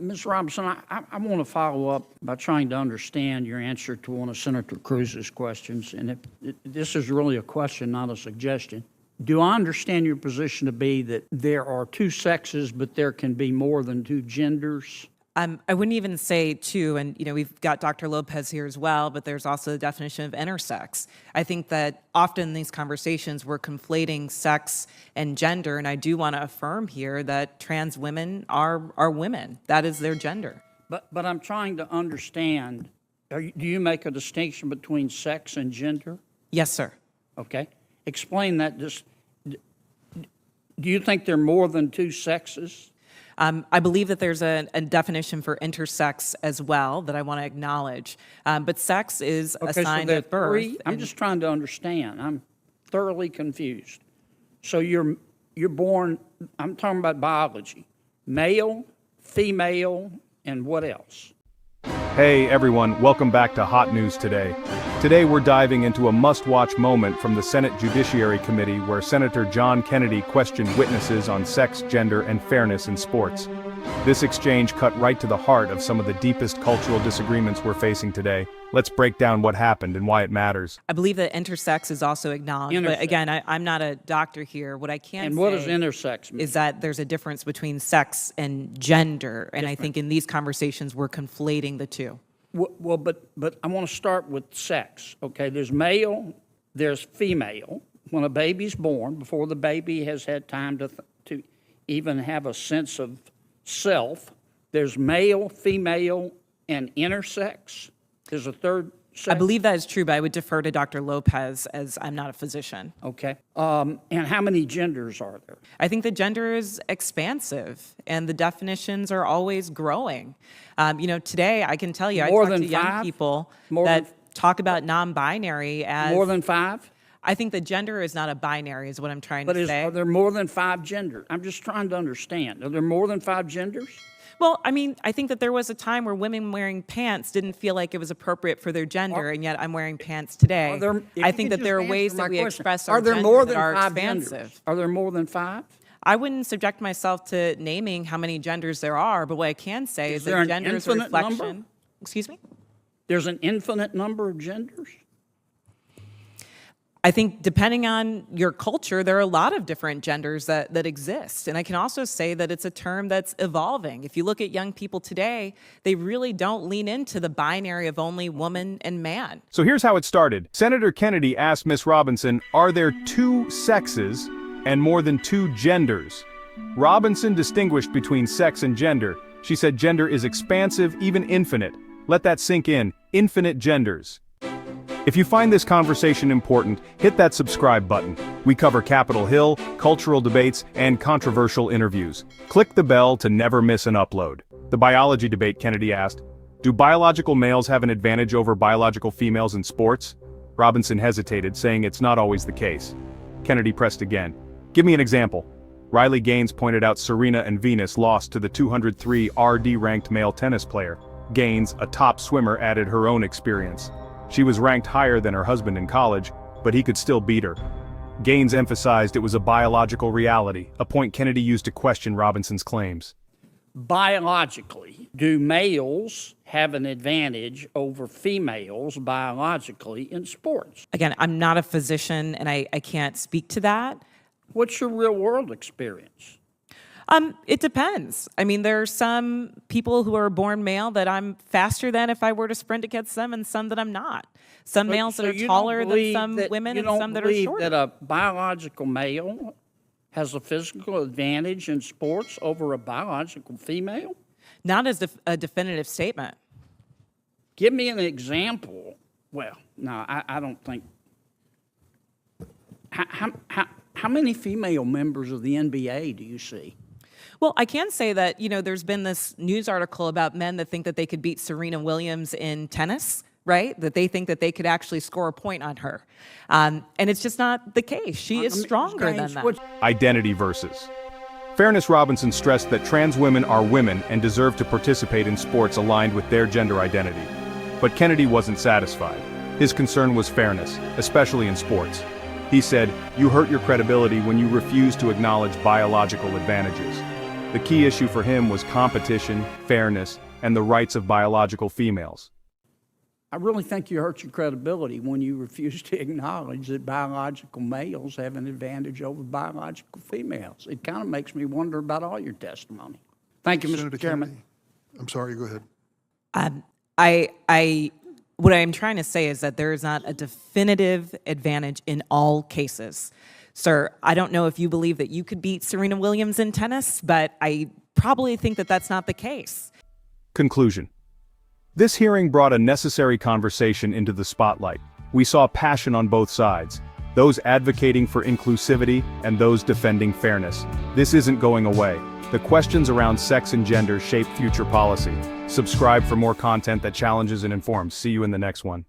Ms. Robinson, I want to follow up by trying to understand your answer to one of Senator Cruz's questions. And this is really a question, not a suggestion. Do I understand your position to be that there are two sexes, but there can be more than two genders? I wouldn't even say two, and we've got Dr. Lopez here as well, but there's also the definition of intersex. I think that often in these conversations we're conflating sex and gender, and I do want to affirm here that trans women are women. That is their gender. But I'm trying to understand, do you make a distinction between sex and gender? Yes, sir. Okay. Explain that. Do you think there are more than two sexes? I believe that there's a definition for intersex as well that I want to acknowledge. But sex is assigned at birth. I'm just trying to understand. I'm thoroughly confused. So you're born, I'm talking about biology, male, female, and what else? Hey everyone, welcome back to Hot News Today. Today we're diving into a must-watch moment from the Senate Judiciary Committee where Senator John Kennedy questioned witnesses on sex, gender, and fairness in sports. This exchange cut right to the heart of some of the deepest cultural disagreements we're facing today. Let's break down what happened and why it matters. I believe that intersex is also acknowledged, but again, I'm not a doctor here. What I can say and what does intersex mean? Is that there's a difference between sex and gender, and I think in these conversations we're conflating the two. Well, but I want to start with sex, okay? There's male, there's female. When a baby's born, before the baby has had time to even have a sense of self, there's male, female, and intersex. There's a third sex. I believe that is true, but I would defer to Dr. Lopez as I'm not a physician. Okay. And how many genders are there? I think the gender is expansive, and the definitions are always growing. Today I can tell you, I talk to young people that talk about non-binary as... More than five? I think the gender is not a binary, is what I'm trying to say. Are there more than five genders? I'm just trying to understand. Are there more than five genders? Well, I think that there was a time where women wearing pants didn't feel like it was appropriate for their gender, and yet I'm wearing pants today. I think that there are ways that we express our gender that are expansive. Are there more than five? I wouldn't subject myself to naming how many genders there are, but what I can say is that gender is a reflection. Number? Excuse me? There's an infinite number of genders? I think depending on your culture, there are a lot of different genders that exist. And I can also say that it's a term that's evolving. If you look at young people today, they really don't lean into the binary of only woman and man. So here's how it started. Senator Kennedy asked Ms. Robinson, are there two sexes and more than two genders? Robinson distinguished between sex and gender. She said gender is expansive, even infinite. Let that sink in. Infinite genders. If you find this conversation important, hit that subscribe button. We cover Capitol Hill, cultural debates, and controversial interviews. Click the bell to never miss an upload. The biology debate, Kennedy asked. Do biological males have an advantage over biological females in sports? Robinson hesitated, saying it's not always the case. Kennedy pressed again. Give me an example. Riley Gaines pointed out Serena and Venus lost to the 203 RD-ranked male tennis player. Gaines, a top swimmer, added her own experience. She was ranked higher than her husband in college, but he could still beat her. Gaines emphasized it was a biological reality, a point Kennedy used to question Robinson's claims. Biologically, do males have an advantage over females biologically in sports? Again, I'm not a physician and I can't speak to that. What's your real world experience? It depends. There are some people who are born male that I'm faster than if I were to sprint against them, and some that I'm not. Some males that are taller than some women, and some that are shorter. You don't believe that a biological male has a physical advantage in sports over a biological female? Not as a definitive statement. Give me an example. Well, no, I don't think. How many female members of the NBA do you see? Well, I can say that, there's been this news article about men that think that they could beat Serena Williams in tennis, right? That they think that they could actually score a point on her. And it's just not the case. She is stronger than that. Identity versus fairness. Robinson stressed that trans women are women and deserve to participate in sports aligned with their gender identity. But Kennedy wasn't satisfied. His concern was fairness, especially in sports. He said, "You hurt your credibility when you refuse to acknowledge biological advantages." The key issue for him was competition, fairness, and the rights of biological females. I really think you hurt your credibility when you refuse to acknowledge that biological males have an advantage over biological females. It kind of makes me wonder about all your testimony. Thank you, Mr. Senator Chairman. Kennedy. I'm sorry, go ahead. What I'm trying to say is that there is not a definitive advantage in all cases. Sir, I don't know if you believe that you could beat Serena Williams in tennis, but I probably think that that's not the case. Conclusion. This hearing brought a necessary conversation into the spotlight. We saw passion on both sides, those advocating for inclusivity and those defending fairness. This isn't going away. The questions around sex and gender shape future policy. Subscribe for more content that challenges and informs. See you in the next one.